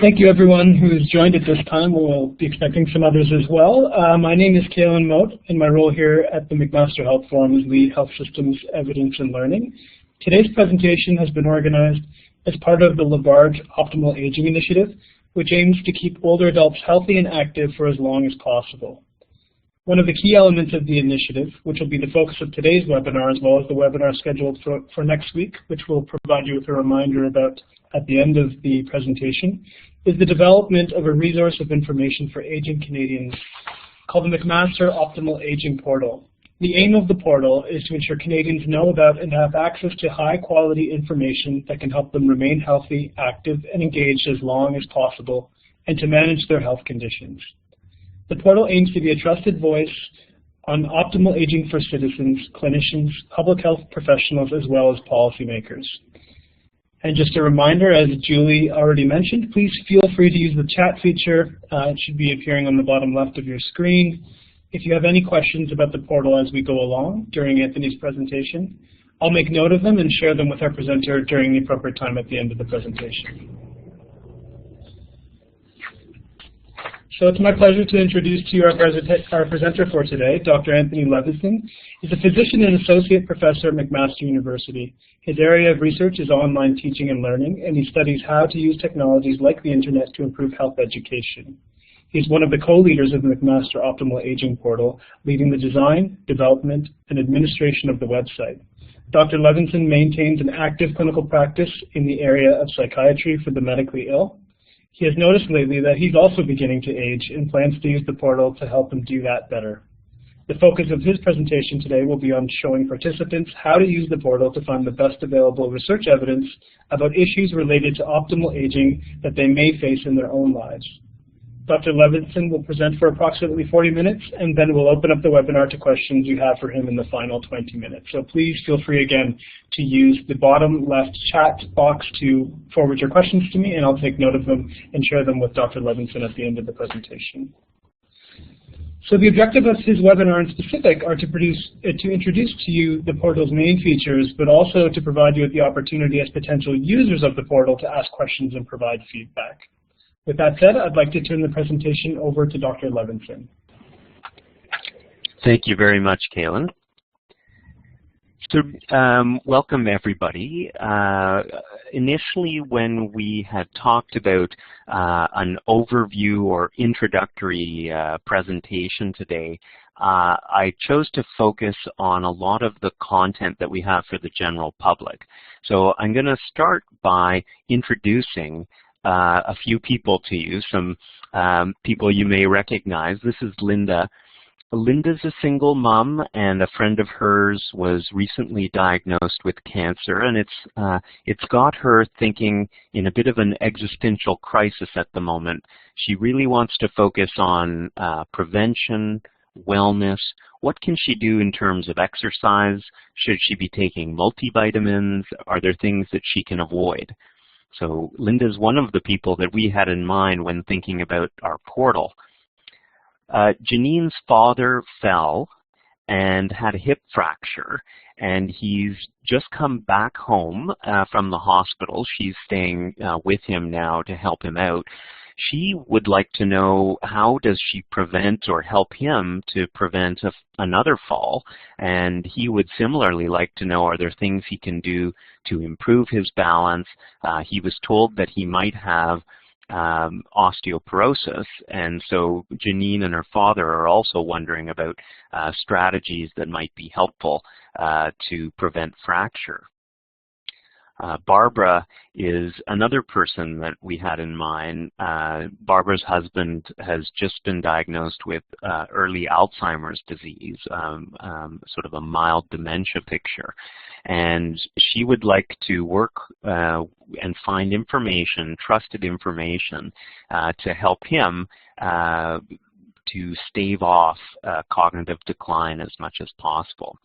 Thank you, everyone who has joined at this time. We'll be expecting some others as well. My name is Kalen Moat, and my role here at the McMaster Health Forum is Lead Health Systems Evidence and Learning. Today's presentation has been organized as part of the Labarge Optimal Aging Initiative, which aims to keep older adults healthy and active for as long as possible. One of the key elements of the initiative, which will be the focus of today's webinar as well as the webinar scheduled for next week, which we'll provide you with a reminder about at the end of the presentation, is the development of a resource of information for aging Canadians called the McMaster Optimal Aging Portal. The aim of the portal is to ensure Canadians know about and have access to high-quality information that can help them remain healthy, active, and engaged as long as possible, and to manage their health conditions. The portal aims to be a trusted voice on optimal aging for citizens, clinicians, public health professionals, as well as policymakers. And just a reminder, as Julie already mentioned, please feel free to use the chat feature. It should be appearing on the bottom left of your screen. If you have any questions about the portal as we go along during Anthony's presentation, I'll make note of them and share them with our presenter during the appropriate time at the end of the presentation. So it's my pleasure to introduce to you our presenter for today, Dr. Anthony Levinson. He's a physician and associate professor at McMaster University. His area of research is online teaching and learning, and he studies how to use technologies like the internet to improve health education. He's one of the co-leaders of the McMaster Optimal Aging Portal, leading the design, development, and administration of the website. Dr. Levinson maintains an active clinical practice in the area of psychiatry for the medically ill. He has noticed lately that he's also beginning to age and plans to use the portal to help him do that better. The focus of his presentation today will be on showing participants how to use the portal to find the best available research evidence about issues related to optimal aging that they may face in their own lives. Dr. Levinson will present for approximately 40 minutes, and then we'll open up the webinar to questions you have for him in the final 20 minutes. So please feel free again to use the bottom left chat box to forward your questions to me, and I'll take note of them and share them with Dr. Levinson at the end of the presentation. So the objective of his webinar in specific are to introduce to you the portal's main features, but also to provide you with the opportunity as potential users of the portal to ask questions and provide feedback. With that said, I'd like to turn the presentation over to Dr. Levinson. Thank you very much, Kalen. So welcome, everybody. Initially, when we had talked about an overview or introductory presentation today, I chose to focus on a lot of the content that we have for the general public. So I'm going to start by introducing a few people to you, some people you may recognize. This is Linda. Linda's a single mom, and a friend of hers was recently diagnosed with cancer, and it's got her thinking in a bit of an existential crisis at the moment. She really wants to focus on prevention, wellness. What can she do in terms of exercise? Should she be taking multivitamins? Are there things that she can avoid? So Linda's one of the people that we had in mind when thinking about our portal. Janine's father fell and had a hip fracture, and he's just come back home from the hospital. She's staying with him now to help him out. She would like to know, how does she prevent or help him to prevent another fall? And he would similarly like to know, are there things he can do to improve his balance? He was told that he might have osteoporosis, and so Janine and her father are also wondering about strategies that might be helpful to prevent fracture. Barbara is another person that we had in mind. Barbara's husband has just been diagnosed with early Alzheimer's disease, sort of a mild dementia picture. And she would like to work and find information, trusted information, to help him to stave off cognitive decline as much as possible.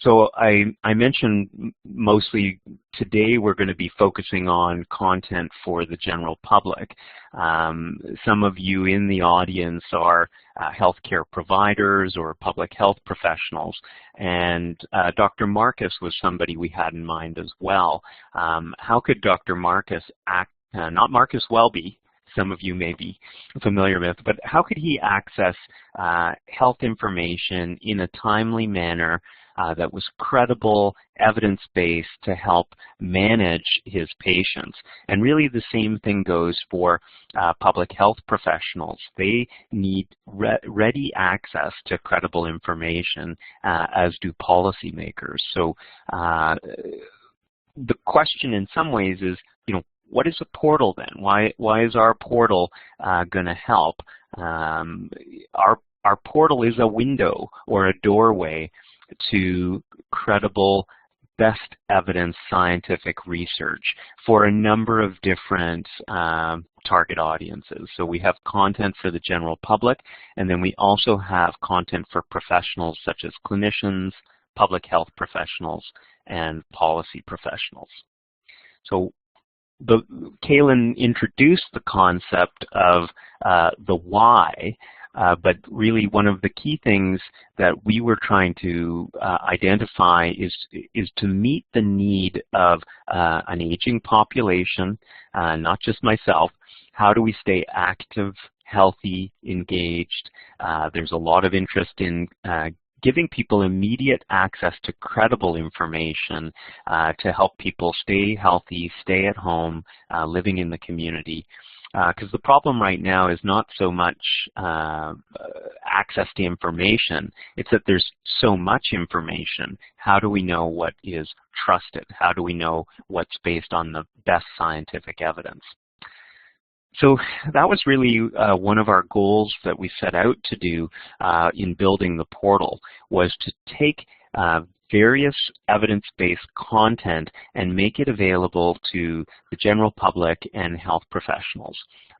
So I mentioned mostly today we're going to be focusing on content for the general public. Some of you in the audience are healthcare providers or public health professionals, and Dr. Marcus was somebody we had in mind as well. How could Dr. Marcus act, not Marcus Welby, some of you may be familiar with, but how could he access health information in a timely manner that was credible, evidence-based to help manage his patients? And really the same thing goes for public health professionals. They need ready access to credible information, as do policymakers. So the question in some ways is, what is a portal then? Why is our portal going to help? Our portal is a window or a doorway to credible, best evidence scientific research for a number of different target audiences. So we have content for the general public, and then we also have content for professionals such as clinicians, public health professionals, and policy professionals. So Kaylin introduced the concept of the why, but really one of the key things that we were trying to identify is to meet the need of an aging population, not just myself. How do we stay active, healthy, engaged? There's a lot of interest in giving people immediate access to credible information to help people stay healthy, stay at home, living in the community. Because the problem right now is not so much access to information, it's that there's so much information. How do we know what is trusted? How do we know what's based on the best scientific evidence? So that was really one of our goals that we set out to do in building the portal, was to take various evidence-based content and make it available to the general public and health professionals.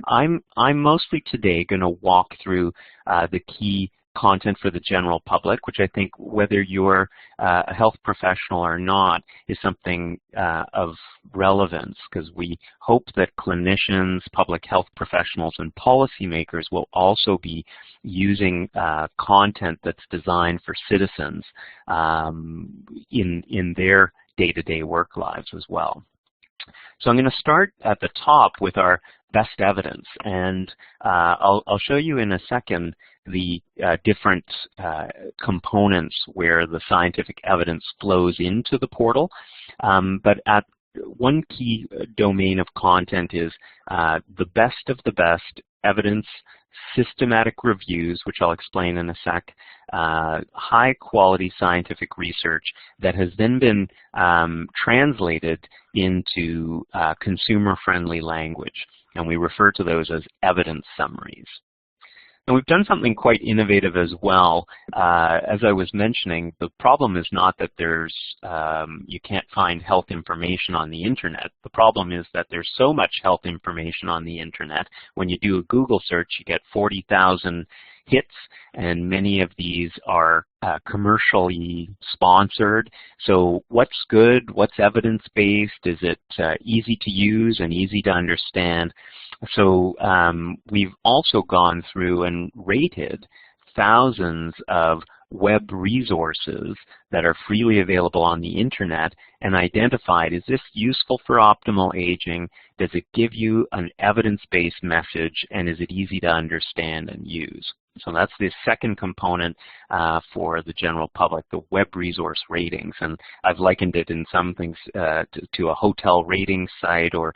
I'm mostly today going to walk through the key content for the general public, which I think, whether you're a health professional or not, is something of relevance, because we hope that clinicians, public health professionals, and policymakers will also be using content that's designed for citizens in their day-to-day work lives as well. So I'm going to start at the top with our best evidence, and I'll show you in a second the different components where the scientific evidence flows into the portal. But at one key domain of content is the best of the best evidence, systematic reviews, which I'll explain in a sec, high quality scientific research that has then been translated into consumer-friendly language. And we refer to those as evidence summaries. And we've done something quite innovative as well. As I was mentioning, the problem is not that there's you can't find health information on the internet. The problem is that there's so much health information on the internet. When you do a Google search, you get 40,000 hits, and many of these are commercially sponsored. So what's good? What's evidence-based? Is it easy to use and easy to understand? So we've also gone through and rated thousands of web resources that are freely available on the internet and identified, is this useful for optimal aging? Does it give you an evidence-based message, and is it easy to understand and use? So that's the second component for the general public, the web resource ratings. And I've likened it in some things to a hotel rating site, or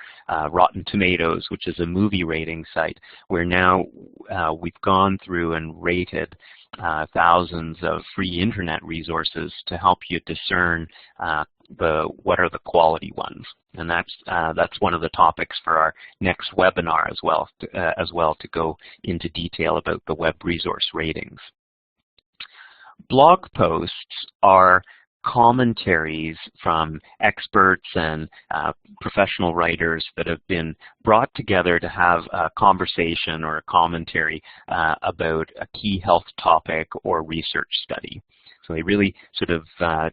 Rotten Tomatoes, which is a movie rating site, where now we've gone through and rated thousands of free internet resources to help you discern what are the quality ones. And that's one of the topics for our next webinar as well to go into detail about the web resource ratings. Blog posts are commentaries from experts and professional writers that have been brought together to have a conversation or a commentary about a key health topic or research study. So they really sort of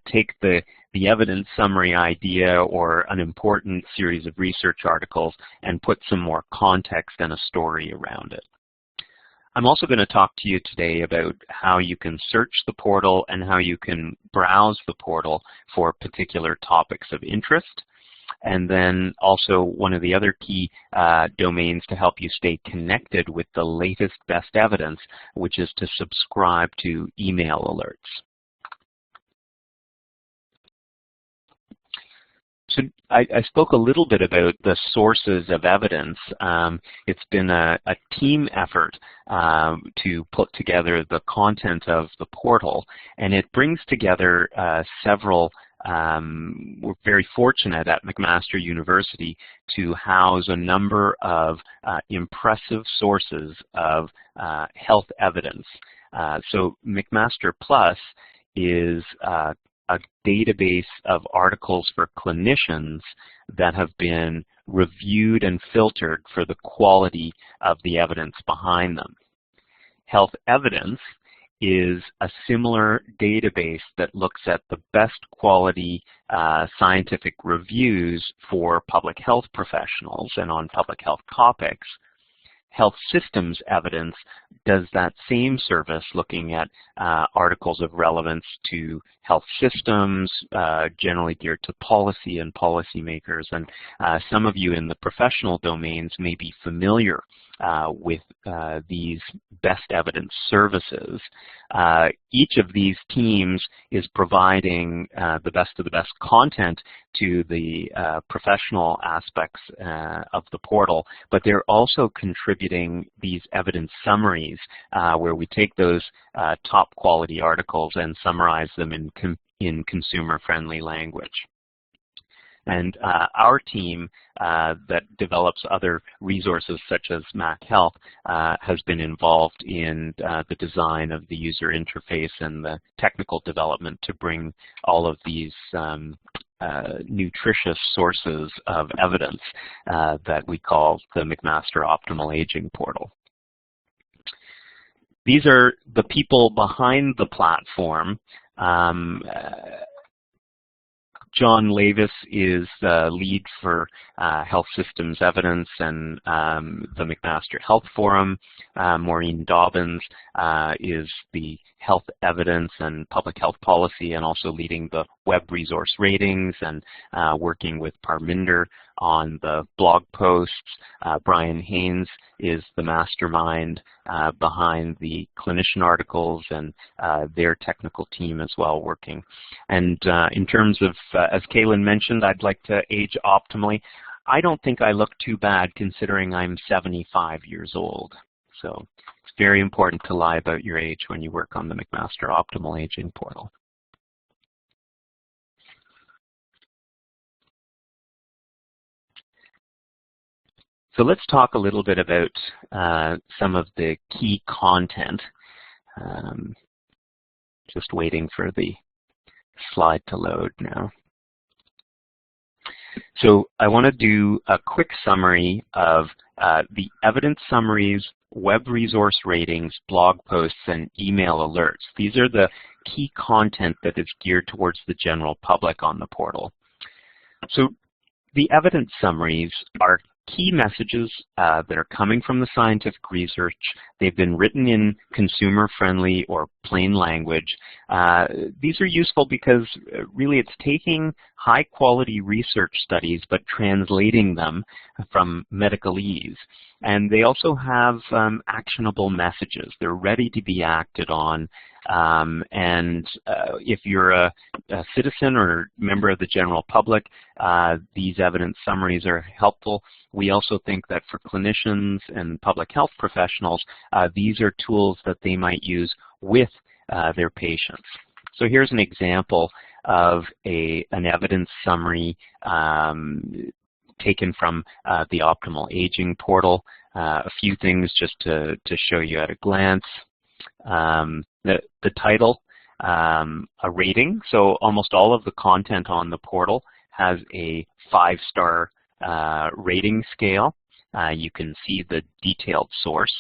take the evidence summary idea or an important series of research articles and put some more context and a story around it. I'm also going to talk to you today about how you can search the portal and how you can browse the portal for particular topics of interest. And then also one of the other key domains to help you stay connected with the latest best evidence, which is to subscribe to email alerts. So I spoke a little bit about the sources of evidence. It's been a team effort to put together the content of the portal, and it brings together several. We're very fortunate at McMaster University to house a number of impressive sources of health evidence. So McMaster Plus is a database of articles for clinicians that have been reviewed and filtered for the quality of the evidence behind them. Health Evidence is a similar database that looks at the best quality scientific reviews for public health professionals and on public health topics. Health Systems Evidence does that same service, looking at articles of relevance to health systems, generally geared to policy and policymakers. And some of you in the professional domains may be familiar with these best evidence services. Each of these teams is providing the best of the best content to the professional aspects of the portal, but they're also contributing these evidence summaries where we take those top quality articles and summarize them in consumer-friendly language. And our team that develops other resources such as Mac Health has been involved in the design of the user interface and the technical development to bring all of these nutritious sources of evidence that we call the McMaster Optimal Aging Portal. These are the people behind the platform. John Lavis is the lead for Health Systems Evidence and the McMaster Health Forum. Maureen Dobbins is the Health Evidence and Public Health Policy and also leading the web resource ratings and working with Parminder on the blog posts. Brian Haynes is the mastermind behind the clinician articles and their technical team as well working. And in terms of, as Kaylin mentioned, I'd like to age optimally. I don't think I look too bad considering I'm 75 years old. So it's very important to lie about your age when you work on the McMaster Optimal Aging Portal. So let's talk a little bit about some of the key content. Just waiting for the slide to load now. So I want to do a quick summary of the evidence summaries, web resource ratings, blog posts, and email alerts. These are the key content that is geared towards the general public on the portal. So the evidence summaries are key messages that are coming from the scientific research. They've been written in consumer-friendly or plain language. These are useful because really it's taking high-quality research studies but translating them from medicalese. And they also have actionable messages. They're ready to be acted on. If you're a citizen or member of the general public, these evidence summaries are helpful. We also think that for clinicians and public health professionals, these are tools that they might use with their patients. So here's an example of an evidence summary taken from the Optimal Aging Portal. A few things just to show you at a glance. The title, a rating. So almost all of the content on the portal has a 5-star rating scale. You can see the detailed source.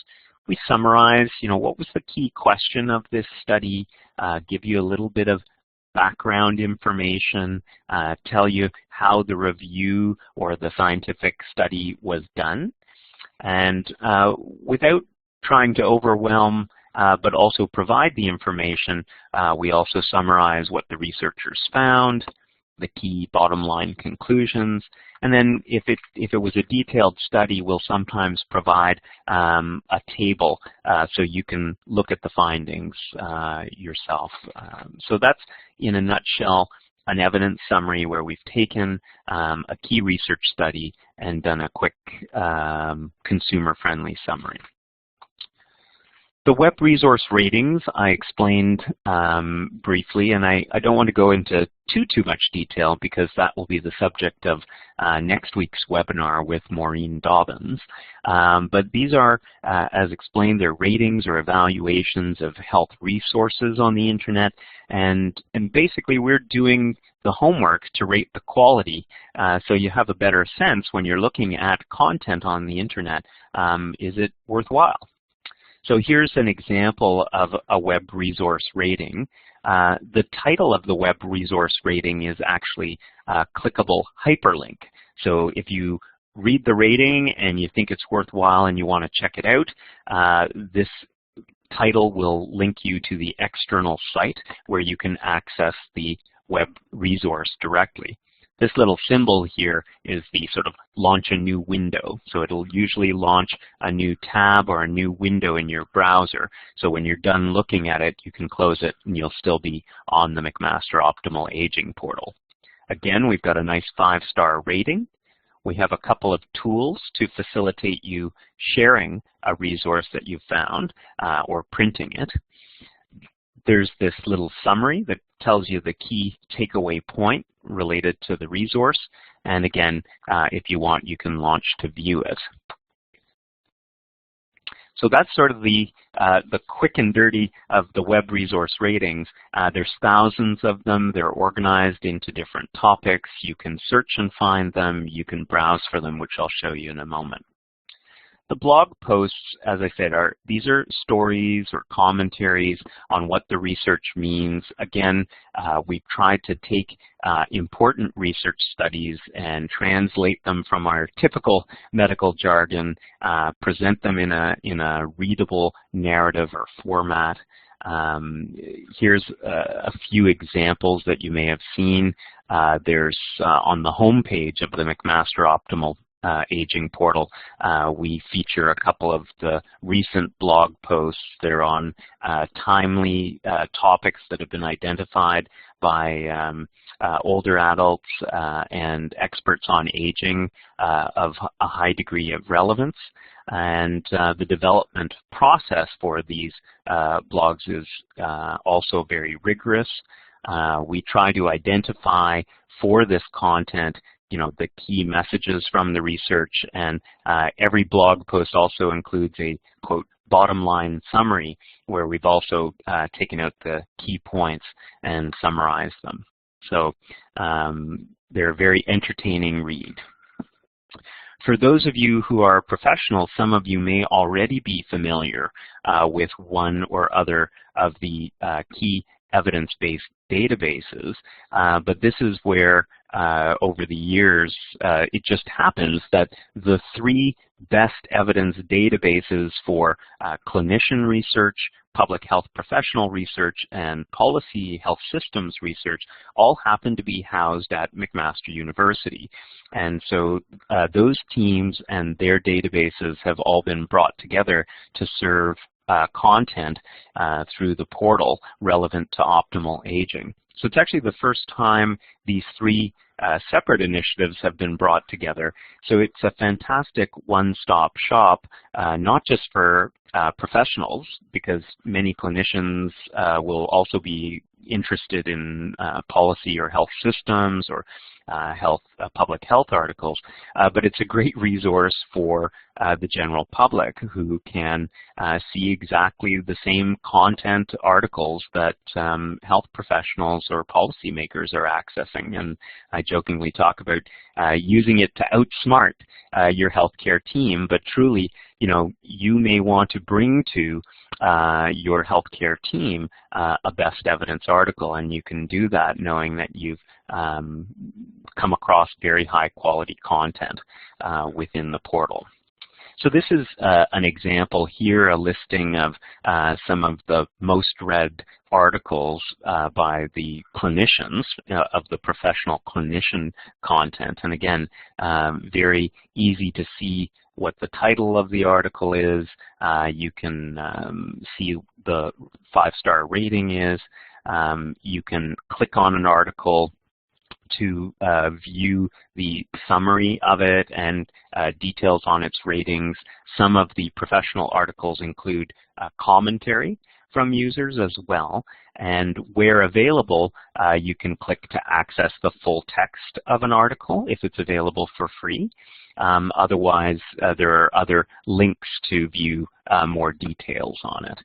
we summarize, what was the key question of this study, give you a little bit of background information, tell you how the review or the scientific study was done. And without trying to overwhelm but also provide the information, we also summarize what the researchers found, the key bottom line conclusions, and then if it was a detailed study, we'll sometimes provide a table so you can look at the findings yourself. So that's, in a nutshell, an evidence summary where we've taken a key research study and done a quick consumer-friendly summary. The web resource ratings I explained briefly, and I don't want to go into too much detail because that will be the subject of next week's webinar with Maureen Dobbins. But these are, as explained, they're ratings or evaluations of health resources on the internet, and basically we're doing the homework to rate the quality so you have a better sense when you're looking at content on the internet. Is it worthwhile? So here's an example of a web resource rating. The title of the web resource rating is actually a clickable hyperlink. So if you read the rating and you think it's worthwhile and you want to check it out, this title will link you to the external site where you can access the web resource directly. This little symbol here is the sort of launch a new window. So it'll usually launch a new tab or a new window in your browser. So when you're done looking at it, you can close it and you'll still be on the McMaster Optimal Aging portal. Again, we've got a nice 5-star rating. We have a couple of tools to facilitate you sharing a resource that you've found or printing it. There's this little summary that tells you the key takeaway point related to the resource. And again, if you want, you can launch to view it. So that's sort of the quick and dirty of the web resource ratings. There's thousands of them. They're organized into different topics. You can search and find them. You can browse for them, which I'll show you in a moment. The blog posts, as I said, these are stories or commentaries on what the research means. Again, we've tried to take important research studies and translate them from our typical medical jargon, present them in a readable narrative or format. Here's a few examples that you may have seen. There's on the home page of the McMaster Optimal Aging portal, we feature a couple of the recent blog posts. They're on timely topics that have been identified by older adults and experts on aging of a high degree of relevance. And the development process for these blogs is also very rigorous. We try to identify for this content the key messages from the research, and every blog post also includes a, quote, bottom line summary where we've also taken out the key points and summarized them. So they're a very entertaining read. For those of you who are professionals, some of you may already be familiar with one or other of the key evidence-based databases, but this is where over the years it just happens that the 3 best evidence databases for clinician research, public health professional research, and policy health systems research all happen to be housed at McMaster University. And so those teams and their databases have all been brought together to serve content through the portal relevant to optimal aging. So it's actually the first time these 3 separate initiatives have been brought together. So it's a fantastic one-stop shop, not just for professionals, because many clinicians will also be interested in policy or health systems or public health articles, but it's a great resource for the general public, who can see exactly the same content articles that health professionals or policymakers are accessing. And I jokingly talk about using it to outsmart your healthcare team, but truly, you may want to bring to your healthcare team a best evidence article, and you can do that knowing that you've come across very high quality content within the portal. So this is an example here, a listing of some of the most read articles by the clinicians, of the professional clinician content. And again, very easy to see what the title of the article is. You can see the 5-star rating is. You can click on an article to view the summary of it and details on its ratings. Some of the professional articles include commentary from users as well, and where available, you can click to access the full text of an article if it's available for free. Otherwise, there are other links to view more details on it.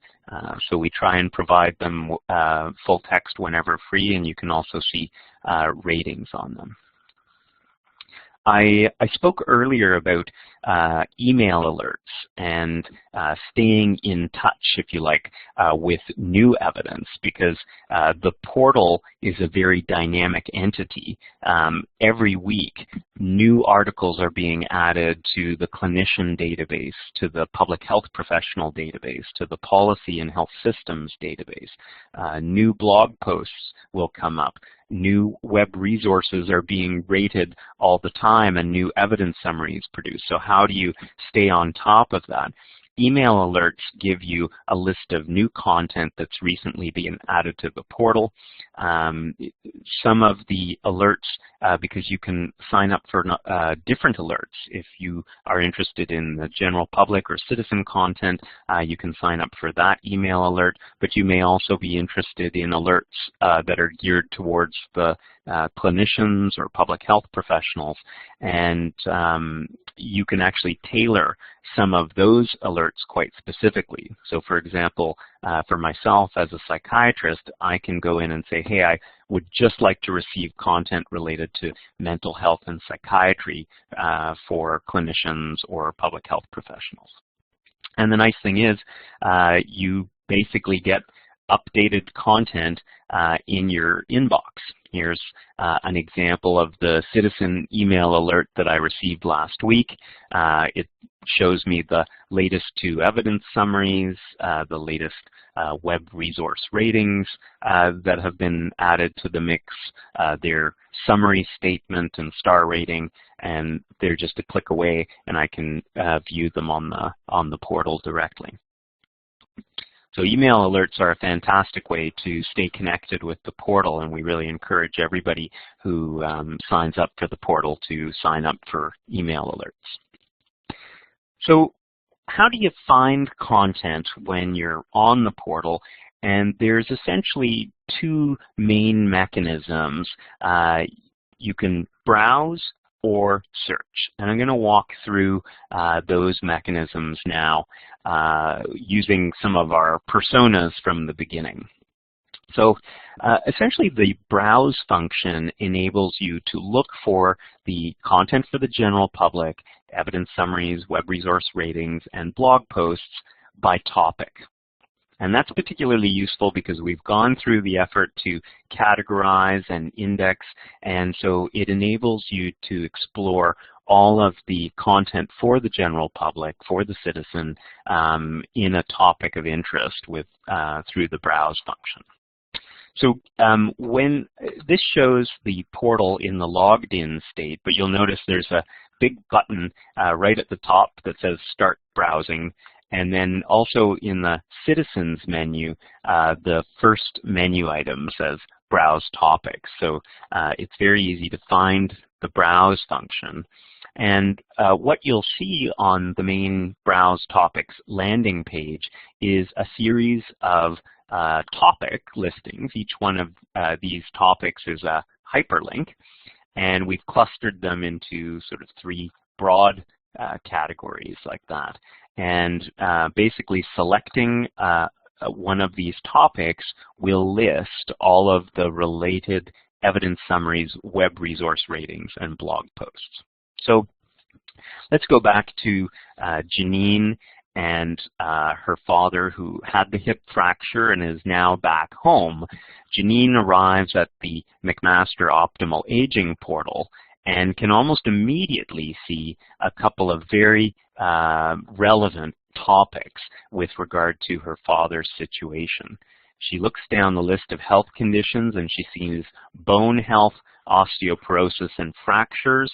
So we try and provide them full text whenever free, and you can also see ratings on them. I spoke earlier about email alerts and staying in touch, if you like, with new evidence, because the portal is a very dynamic entity. Every week, new articles are being added to the clinician database, to the public health professional database, to the policy and health systems database. New blog posts will come up. New web resources are being rated all the time, and new evidence summaries produced. So how do you stay on top of that? Email alerts give you a list of new content that's recently been added to the portal. Some of the alerts, because you can sign up for different alerts. If you are interested in the general public or citizen content, you can sign up for that email alert, but you may also be interested in alerts that are geared towards the clinicians or public health professionals, and you can actually tailor some of those alerts quite specifically. So for example, for myself as a psychiatrist, I can go in and say, hey, I would just like to receive content related to mental health and psychiatry for clinicians or public health professionals. And the nice thing is, you basically get updated content in your inbox. Here's an example of the citizen email alert that I received last week. It shows me the latest 2 evidence summaries, the latest web resource ratings that have been added to the mix, their summary statement and star rating, and they're just a click away, and I can view them on the portal directly. So email alerts are a fantastic way to stay connected with the portal, and we really encourage everybody who signs up for the portal to sign up for email alerts. So how do you find content when you're on the portal? And there's essentially 2 main mechanisms. You can browse or search. And I'm going to walk through those mechanisms now using some of our personas from the beginning. So essentially the browse function enables you to look for the content for the general public, evidence summaries, web resource ratings, and blog posts by topic. And that's particularly useful because we've gone through the effort to categorize and index, and so it enables you to explore all of the content for the general public, for the citizen, in a topic of interest with through the browse function. So when this shows the portal in the logged in state, but you'll notice there's a big button right at the top that says Start Browsing. And then also in the Citizens menu, the first menu item says Browse Topics. So it's very easy to find the browse function. And what you'll see on the main Browse Topics landing page is a series of topic listings. Each one of these topics is a hyperlink, and we've clustered them into sort of 3 broad categories like that. And basically selecting one of these topics will list all of the related evidence summaries, web resource ratings, and blog posts. So let's go back to Janine and her father, who had the hip fracture and is now back home. Janine arrives at the McMaster Optimal Aging portal and can almost immediately see a couple of very relevant topics with regard to her father's situation. She looks down the list of health conditions and she sees bone health, osteoporosis, and fractures.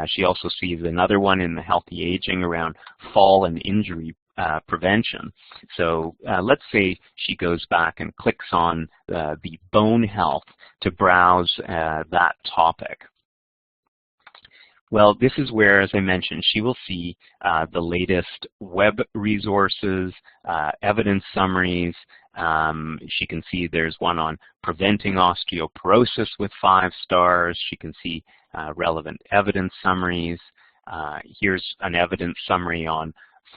She also sees another one in the healthy aging around fall and injury prevention. So let's say she goes back and clicks on the bone health to browse that topic. Well, this is where, as I mentioned, she will see the latest web resources, evidence summaries. She can see there's one on preventing osteoporosis with 5 stars. She can see relevant evidence summaries. Here's an evidence summary on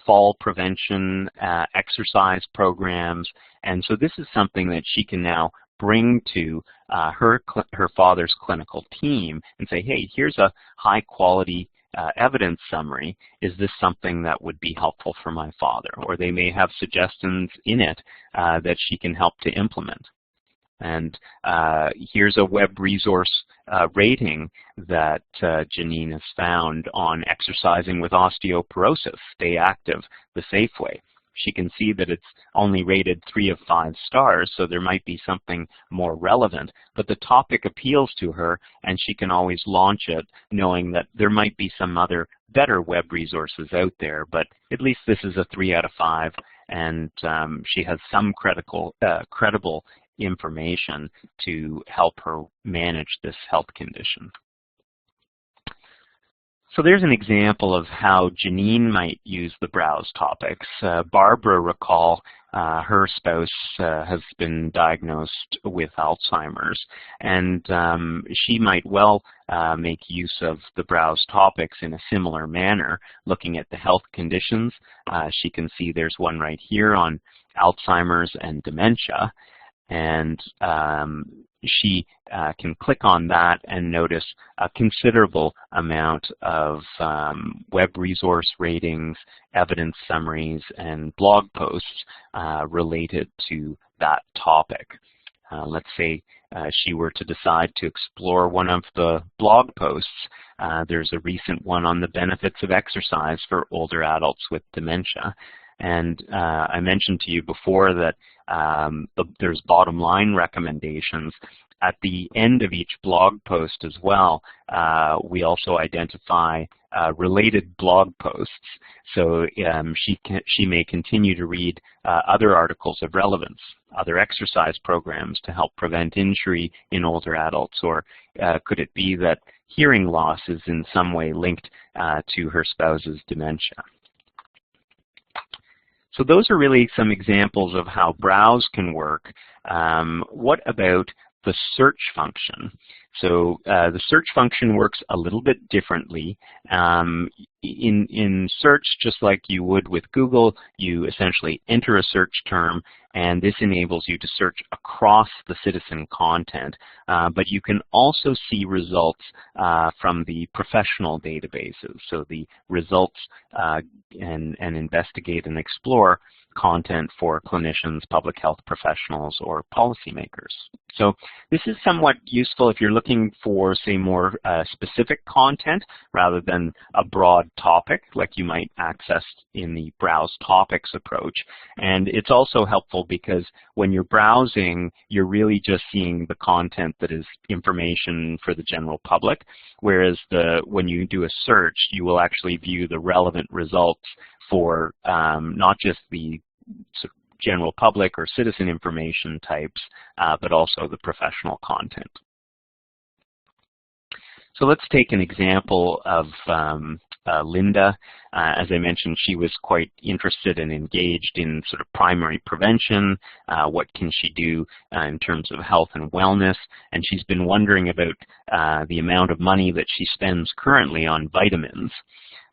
fall prevention exercise programs. And so this is something that she can now bring to her father's clinical team and say, hey, here's a high quality evidence summary. Is this something that would be helpful for my father? Or they may have suggestions in it that she can help to implement. And here's a web resource rating that Janine has found on exercising with osteoporosis. Stay active the safe way. She can see that it's only rated 3 of 5 stars, so there might be something more relevant. But the topic appeals to her, and she can always launch it knowing that there might be some other better web resources out there. But at least this is a 3 out of 5, and she has some credible information to help her manage this health condition. So there's an example of how Janine might use the browse topics. Barbara, recall, her spouse has been diagnosed with Alzheimer's, and she might well make use of the browse topics in a similar manner, looking at the health conditions. She can see there's one right here on Alzheimer's and dementia, and she can click on that and notice a considerable amount of web resource ratings, evidence summaries, and blog posts related to that topic. Let's say she were to decide to explore one of the blog posts. There's a recent one on the benefits of exercise for older adults with dementia. And I mentioned to you before that there's bottom line recommendations. At the end of each blog post as well, we also identify related blog posts. So she may continue to read other articles of relevance, other exercise programs to help prevent injury in older adults, or could it be that hearing loss is in some way linked to her spouse's dementia? So those are really some examples of how browse can work. What about the search function? So the search function works a little bit differently. In search, just like you would with Google, you essentially enter a search term, and this enables you to search across the citizen content. But you can also see results from the professional databases. So the results and investigate and explore content for clinicians, public health professionals, or policymakers. So this is somewhat useful if you're looking for, say, more specific content rather than a broad topic like you might access in the browse topics approach. And it's also helpful because when you're browsing, you're really just seeing the content that is information for the general public, whereas when you do a search, you will actually view the relevant results for not just the general public or citizen information types, but also the professional content. So let's take an example of Linda. As I mentioned, she was quite interested and engaged in sort of primary prevention. What can she do in terms of health and wellness? And she's been wondering about the amount of money that she spends currently on vitamins.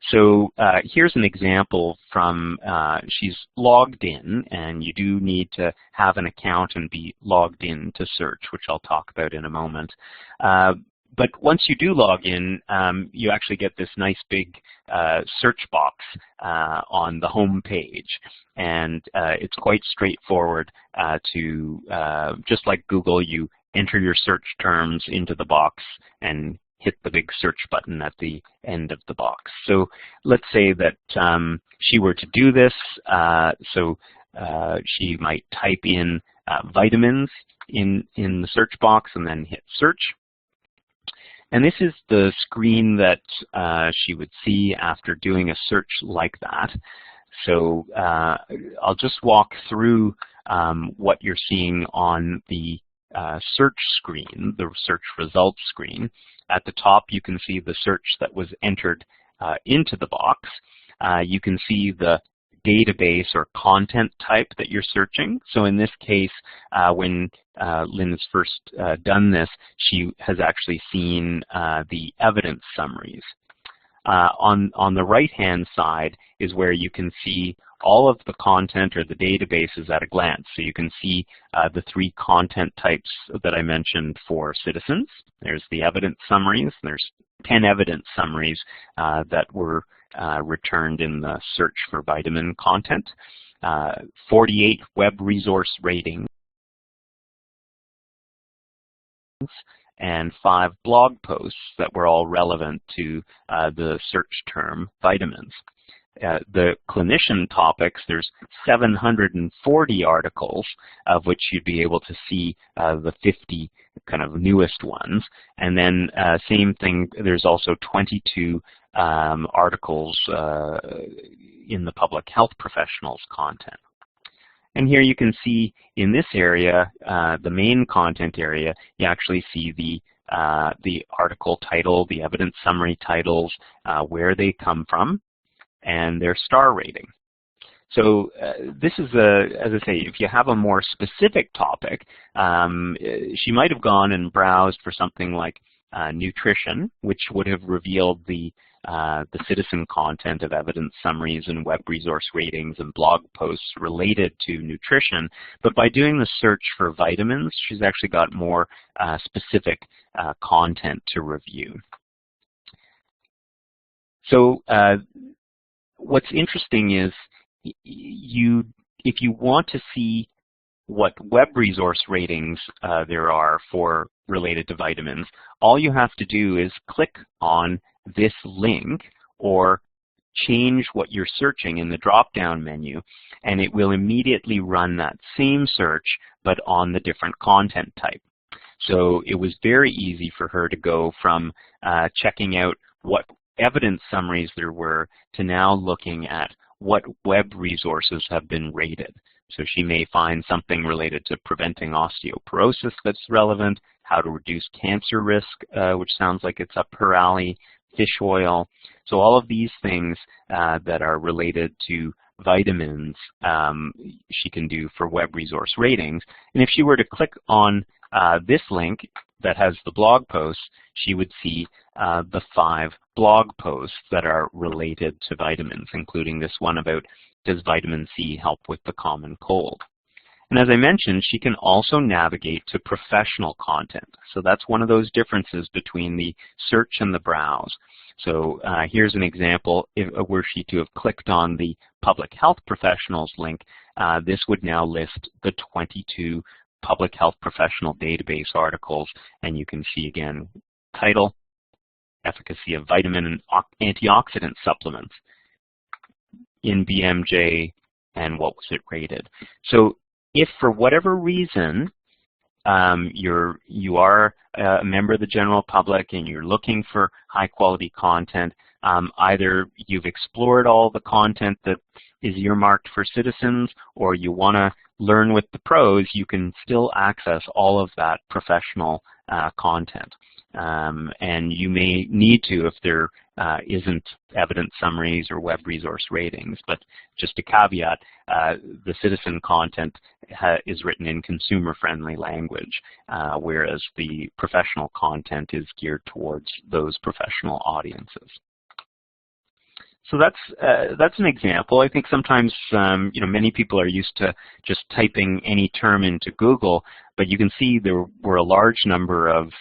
So here's an example from, she's logged in, and you do need to have an account and be logged in to search, which I'll talk about in a moment. But once you do log in, you actually get this nice big search box on the home page. And it's quite straightforward to, just like Google, you enter your search terms into the box and hit the big search button at the end of the box. So let's say that she were to do this. She might type in vitamins in the search box and then hit search. And this is the screen that she would see after doing a search like that. So I'll just walk through what you're seeing on the search screen, the search results screen. At the top, you can see the search that was entered into the box. You can see the database or content type that you're searching. So in this case, when Lynn has first done this, she has actually seen the evidence summaries. On the right-hand side is where you can see all of the content or the databases at a glance. So you can see the 3 content types that I mentioned for citizens. There's the evidence summaries. There's 10 evidence summaries that were returned in the search for vitamin content, 48 web resource ratings, and 5 blog posts that were all relevant to the search term vitamins. The clinician topics, there's 740 articles, of which you'd be able to see the 50 kind of newest ones. And then same thing, there's also 22 articles in the public health professionals content. And here you can see in this area, the main content area, you actually see the article title, the evidence summary titles, where they come from, and their star rating. So this is, as I say, if you have a more specific topic, she might have gone and browsed for something like nutrition, which would have revealed the citizen content of evidence summaries and web resource ratings and blog posts related to nutrition. But by doing the search for vitamins, she's actually got more specific content to review. So what's interesting is if you want to see what web resource ratings there are for related to vitamins, all you have to do is click on this link or change what you're searching in the drop-down menu, and it will immediately run that same search but on the different content type. So it was very easy for her to go from checking out what evidence summaries there were to now looking at what web resources have been rated. So she may find something related to preventing osteoporosis that's relevant, how to reduce cancer risk, which sounds like it's up her alley, fish oil. So all of these things that are related to vitamins she can do for web resource ratings. And if she were to click on this link that has the blog posts, she would see the 5 blog posts that are related to vitamins, including this one about does vitamin C help with the common cold. And as I mentioned, she can also navigate to professional content. So that's one of those differences between the search and the browse. So here's an example. Were she to have clicked on the public health professionals link, this would now list the 22 public health professional database articles, and you can see again, title, efficacy of vitamin and antioxidant supplements in BMJ, and what was it rated. So if for whatever reason you are a member of the general public and you're looking for high quality content, either you've explored all the content that is earmarked for citizens, or you want to learn with the pros, you can still access all of that professional content. And you may need to if there isn't evidence summaries or web resource ratings. But just a caveat, the citizen content is written in consumer-friendly language, whereas the professional content is geared towards those professional audiences. So that's an example. I think sometimes many people are used to just typing any term into Google, but you can see there were a large number of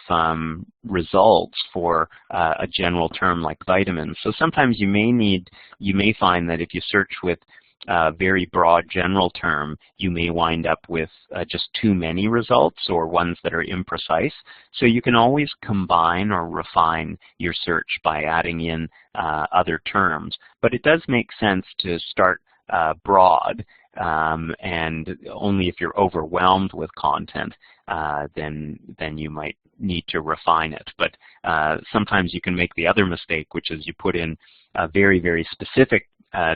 results for a general term like vitamins. So sometimes you may find that if you search with a very broad general term, you may wind up with just too many results or ones that are imprecise. So you can always combine or refine your search by adding in other terms. But it does make sense to start broad, and only if you're overwhelmed with content, then you might need to refine it. But sometimes you can make the other mistake, which is you put in a very, very specific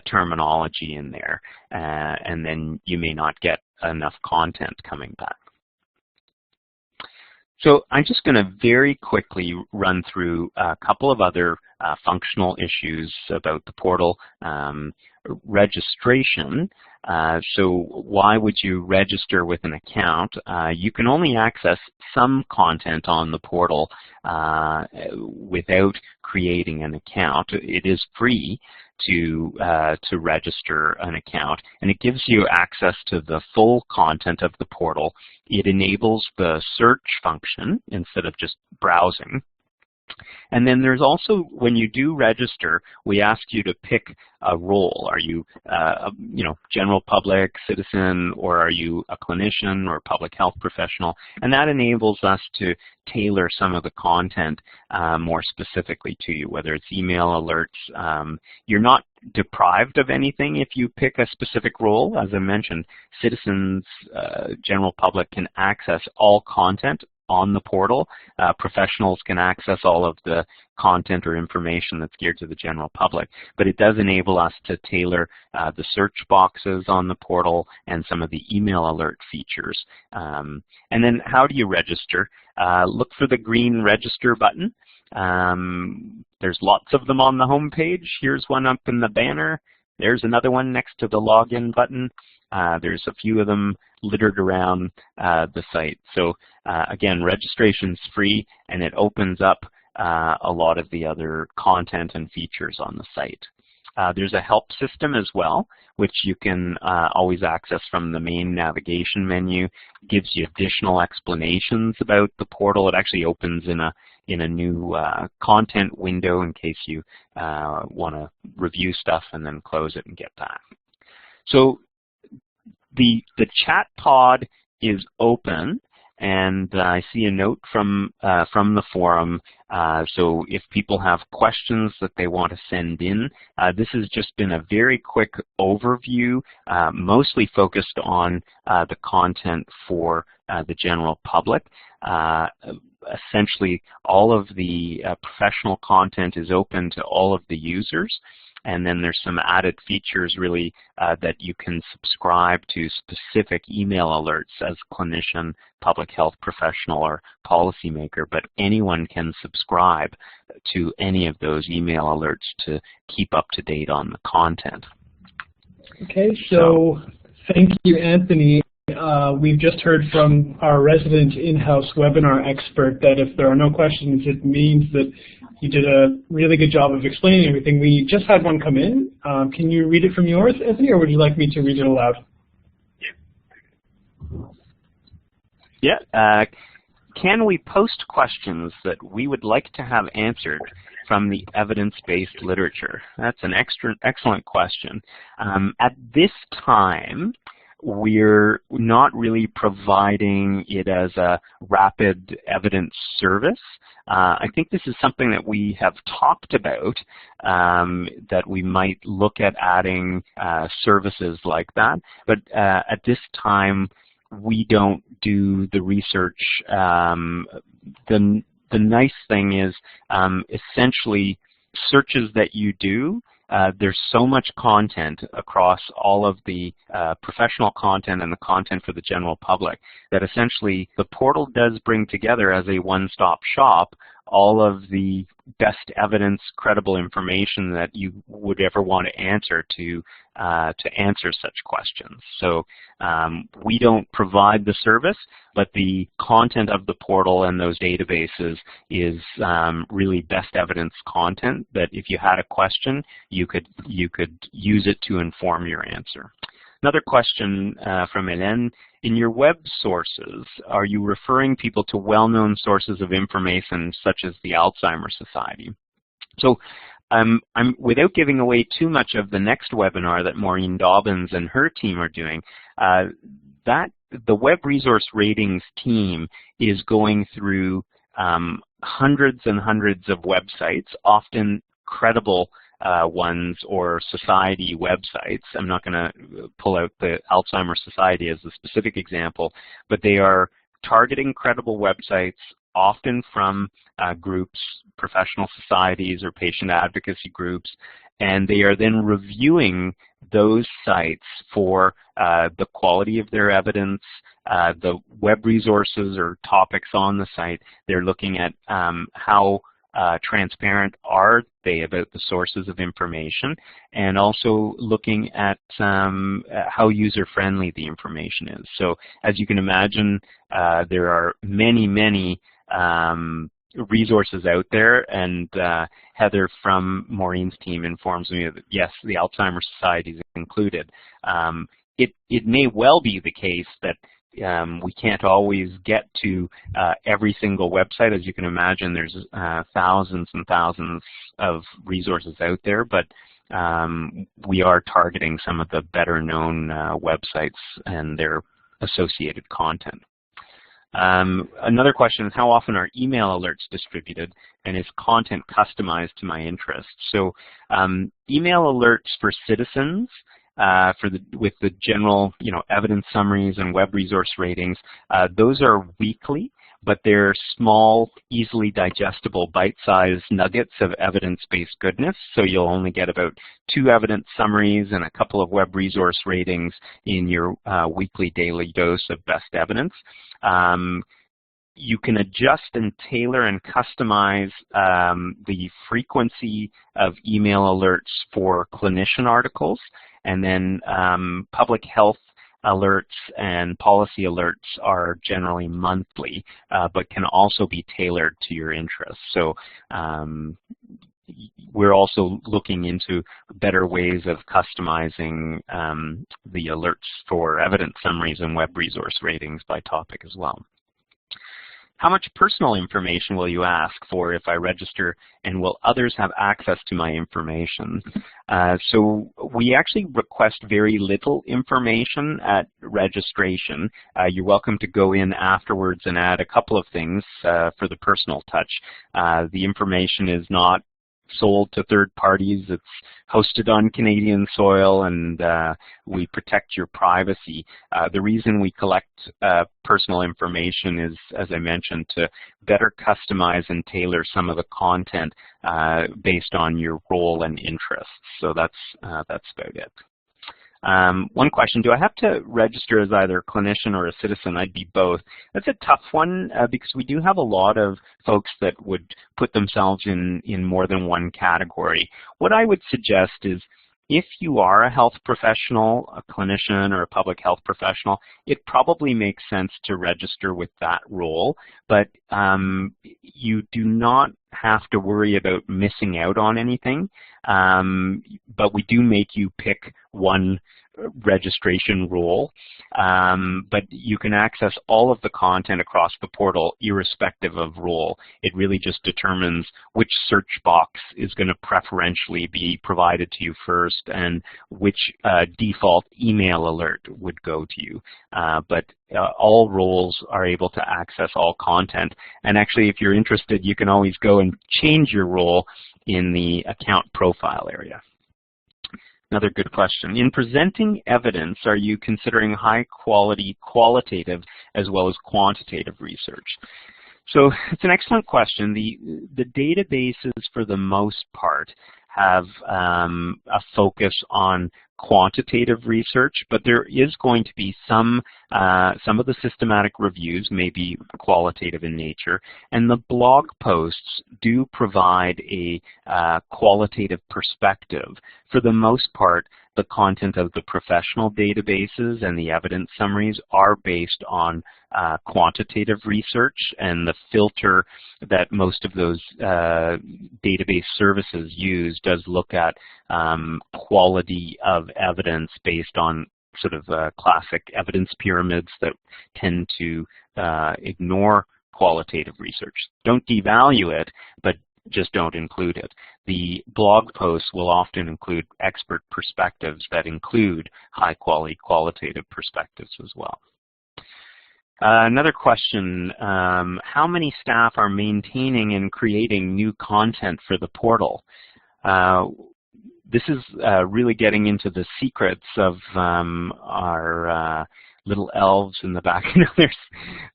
terminology in there, and then you may not get enough content coming back. So I'm just going to very quickly run through a couple of other functional issues about the portal. Registration. So why would you register with an account? You can only access some content on the portal without creating an account. It is free to register an account, and it gives you access to the full content of the portal. It enables the search function instead of just browsing. And then there's also, when you do register, we ask you to pick a role. Are you, general public, citizen, or are you a clinician or public health professional? And that enables us to tailor some of the content more specifically to you, whether it's email alerts. You're not deprived of anything if you pick a specific role. As I mentioned, citizens, general public can access all content on the portal. Professionals can access all of the content or information that's geared to the general public. But it does enable us to tailor the search boxes on the portal and some of the email alert features. And then how do you register? Look for the green register button. There's lots of them on the home page. Here's one up in the banner. There's another one next to the login button. There's a few of them littered around the site. So again, registration's free, and it opens up a lot of the other content and features on the site. There's a help system as well, which you can always access from the main navigation menu. It gives you additional explanations about the portal. It actually opens in a new content window in case you want to review stuff and then close it and get back. So the chat pod is open, and I see a note from the forum. So if people have questions that they want to send in, this has just been a very quick overview, mostly focused on the content for the general public. Essentially, all of the professional content is open to all of the users. And then there's some added features really that you can subscribe to specific email alerts as clinician, public health professional, or policymaker, but anyone can subscribe to any of those email alerts to keep up to date on the content. Okay, so thank you, Anthony. We've just heard from our resident in-house webinar expert that if there are no questions, it means that you did a really good job of explaining everything. We just had one come in. Can you read it from yours, Anthony, or would you like me to read it aloud? Yeah. Can we post questions that we would like to have answered from the evidence-based literature? That's an excellent question. At this time, we're not really providing it as a rapid evidence service. I think this is something that we have talked about, that we might look at adding services like that. But at this time, we don't do the research. The nice thing is, essentially, searches that you do, there's so much content across all of the professional content and the content for the general public that essentially the portal does bring together as a one-stop shop all of the best evidence, credible information that you would ever want to answer to answer such questions. So we don't provide the service, but the content of the portal and those databases is really best evidence content that if you had a question, you could use it to inform your answer. Another question from Hélène. In your web sources, are you referring people to well-known sources of information such as the Alzheimer's Society? So without giving away too much of the next webinar that Maureen Dobbins and her team are doing, the Web Resource Ratings team is going through hundreds and hundreds of websites, often credible ones or society websites. I'm not going to pull out the Alzheimer's Society as a specific example, but they are targeting credible websites, often from groups, professional societies or patient advocacy groups, and they are then reviewing those sites for the quality of their evidence, the web resources or topics on the site. They're looking at how transparent are they about the sources of information, and also looking at how user-friendly the information is. So as you can imagine, there are many, many resources out there, and Heather from Maureen's team informs me that yes, the Alzheimer's Society is included. It may well be the case that we can't always get to every single website. As you can imagine, there's thousands and thousands of resources out there, but we are targeting some of the better known websites and their associated content. Another question is, how often are email alerts distributed, and is content customized to my interests? So email alerts for citizens with the general, evidence summaries and web resource ratings, those are weekly, but they're small, easily digestible, bite-sized nuggets of evidence-based goodness. So you'll only get about 2 evidence summaries and a couple of web resource ratings in your weekly daily dose of best evidence. You can adjust and tailor and customize the frequency of email alerts for clinician articles, and then public health alerts and policy alerts are generally monthly, but can also be tailored to your interests. So we're also looking into better ways of customizing the alerts for evidence summaries and web resource ratings by topic as well. How much personal information will you ask for if I register, and will others have access to my information? So we actually request very little information at registration. You're welcome to go in afterwards and add a couple of things for the personal touch. The information is not sold to third parties. It's hosted on Canadian soil, and we protect your privacy. The reason we collect personal information is, as I mentioned, to better customize and tailor some of the content based on your role and interests. So that's about it. One question, do I have to register as either a clinician or a citizen? I'd be both. That's a tough one because we do have a lot of folks that would put themselves in more than one category. What I would suggest is, if you are a health professional, a clinician, or a public health professional, it probably makes sense to register with that role, but you do not have to worry about missing out on anything, but we do make you pick one registration role, but you can access all of the content across the portal irrespective of role. It really just determines which search box is going to preferentially be provided to you first and which default email alert would go to you. But all roles are able to access all content, and actually if you're interested, you can always go and change your role in the account profile area. Another good question. In presenting evidence, are you considering high-quality qualitative as well as quantitative research? So it's an excellent question. The databases, for the most part, have a focus on quantitative research, but there is going to be some of the systematic reviews may be qualitative in nature, and the blog posts do provide a qualitative perspective. For the most part, the content of the professional databases and the evidence summaries are based on quantitative research, and the filter that most of those database services use does look at quality of evidence based on sort of classic evidence pyramids that tend to ignore qualitative research. Don't devalue it, but just don't include it. The blog posts will often include expert perspectives that include high-quality qualitative perspectives as well. Another question, how many staff are maintaining and creating new content for the portal? This is really getting into the secrets of our little elves in the back.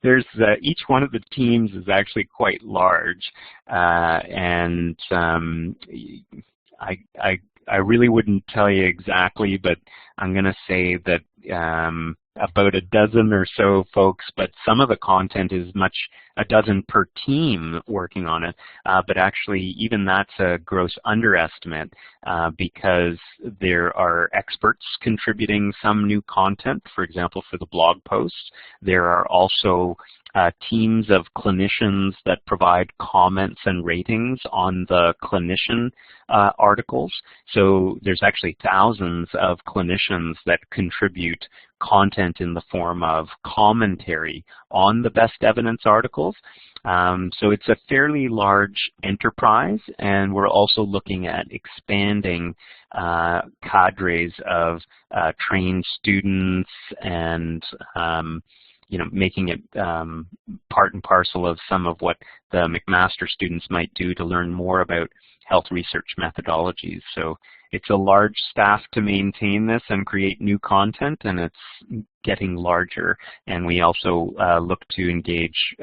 There's each one of the teams is actually quite large, and I really wouldn't tell you exactly, but I'm going to say that about a dozen or so folks, but some of the content is a dozen per team working on it, but actually even that's a gross underestimate because there are experts contributing some new content, for example, for the blog posts. There are also teams of clinicians that provide comments and ratings on the clinician articles. So there's actually thousands of clinicians that contribute content in the form of commentary on the best evidence articles. So it's a fairly large enterprise, and we're also looking at expanding cadres of trained students and making it part and parcel of some of what the McMaster students might do to learn more about health research methodologies. So it's a large staff to maintain this and create new content, and it's getting larger. And we also look to engage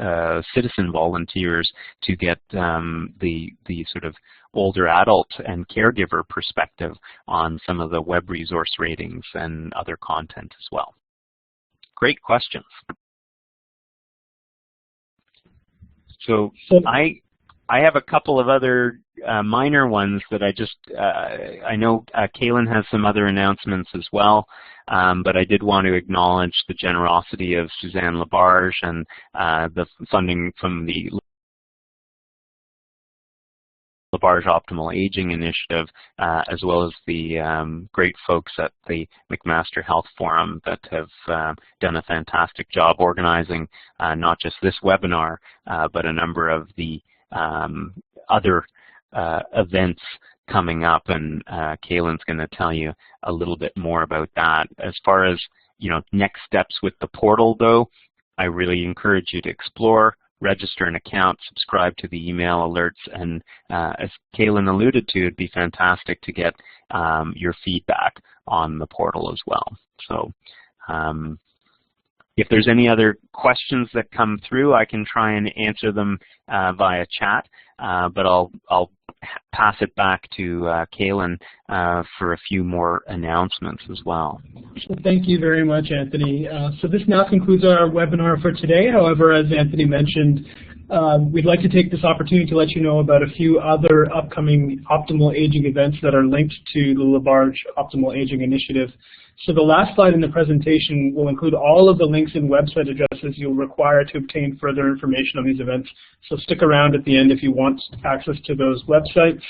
citizen volunteers to get the sort of older adult and caregiver perspective on some of the web resource ratings and other content as well. Great questions. So I have a couple of other minor ones that I know Kaylin has some other announcements as well, but I did want to acknowledge the generosity of Suzanne Labarge and the funding from the Labarge Optimal Aging Initiative, as well as the great folks at the McMaster Health Forum that have done a fantastic job organizing not just this webinar, but a number of the other events coming up, and Kaylin's going to tell you a little bit more about that. As far as next steps with the portal, though, I really encourage you to explore, register an account, subscribe to the email alerts, and as Kaylin alluded to, it'd be fantastic to get your feedback on the portal as well. So if there's any other questions that come through, I can try and answer them via chat, but I'll pass it back to Kaylin for a few more announcements as well. Well, thank you very much, Anthony. So this now concludes our webinar for today. However, as Anthony mentioned, we'd like to take this opportunity to let you know about a few other upcoming Optimal Aging events that are linked to the Labarge Optimal Aging Initiative. So the last slide in the presentation will include all of the links and website addresses you'll require to obtain further information on these events. So stick around at the end if you want access to those websites.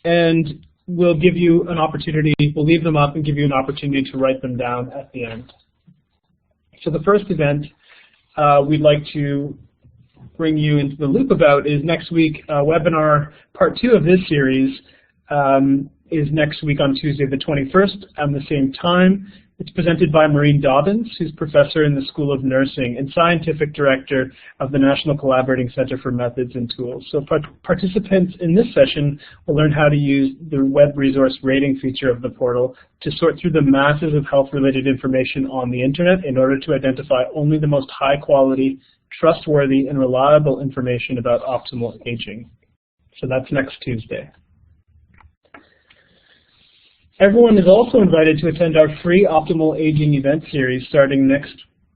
And we'll give you an opportunity, we'll leave them up and give you an opportunity to write them down at the end. So the first event we'd like to bring you into the loop about is next week. Webinar part 2 of this series is next week on Tuesday the 21st at the same time. It's presented by Maureen Dobbins, who's professor in the School of Nursing and scientific director of the National Collaborating Center for Methods and Tools. So participants in this session will learn how to use the web resource rating feature of the portal to sort through the masses of health-related information on the internet in order to identify only the most high-quality, trustworthy, and reliable information about optimal aging. So that's next Tuesday. Everyone is also invited to attend our free Optimal Aging event series starting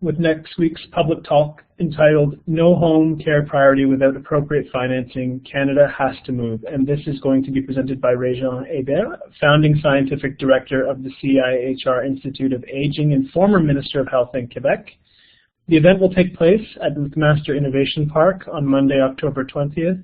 with next week's public talk entitled No Home Care Priority Without Appropriate Financing, Canada Has to Move. And this is going to be presented by Régent Hébert, founding scientific director of the CIHR Institute of Aging and former Minister of Health in Quebec. The event will take place at McMaster Innovation Park on Monday, October 20th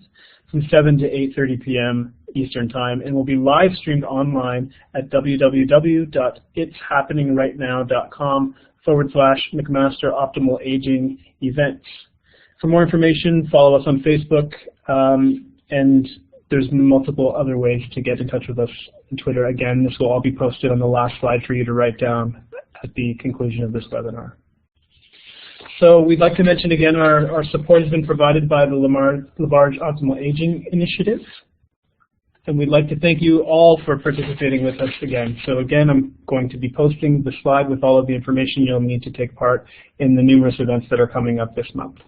from 7 to 8:30 p.m. Eastern Time, and will be live streamed online at www.itshappeningrightnow.com/McMaster Optimal Aging Events. For more information, follow us on Facebook, and there's multiple other ways to get in touch with us on Twitter. Again, this will all be posted on the last slide for you to write down at the conclusion of this webinar. So we'd like to mention again our support has been provided by the Labarge Optimal Aging Initiative. And we'd like to thank you all for participating with us again. So again, I'm going to be posting the slide with all of the information you'll need to take part in the numerous events that are coming up this month.